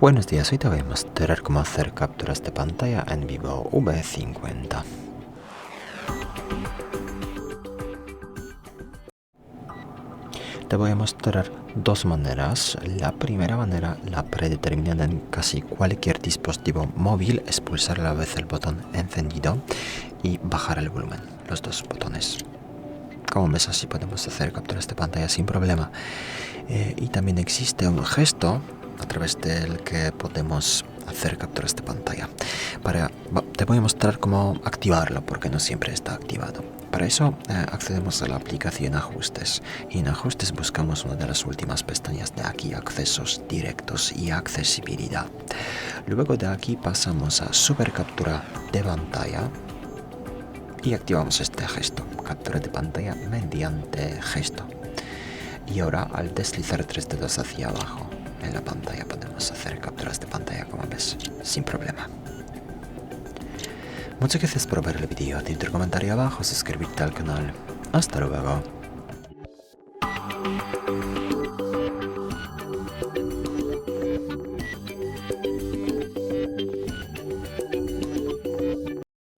Buenos días, hoy te voy a mostrar cómo hacer capturas de pantalla en VIVO V50. Te voy a mostrar dos maneras. La primera manera, la predeterminada en casi cualquier dispositivo móvil, es pulsar a la vez el botón encendido y bajar el volumen, los dos botones. Como ves, así podemos hacer capturas de pantalla sin problema. Y también existe un gesto a través del que podemos hacer capturas de pantalla. Te voy a mostrar cómo activarlo, porque no siempre está activado. Para eso accedemos a la aplicación Ajustes, y en Ajustes buscamos una de las últimas pestañas de aquí, Accesos directos y accesibilidad. Luego de aquí pasamos a Super Captura de pantalla y activamos este gesto, captura de pantalla mediante gesto. Y ahora, al deslizar 3 dedos hacia abajo en la pantalla, podemos hacer capturas de pantalla, como ves, sin problema. Muchas gracias por ver el vídeo. Deja tu comentario abajo, suscribirte al canal. Hasta luego.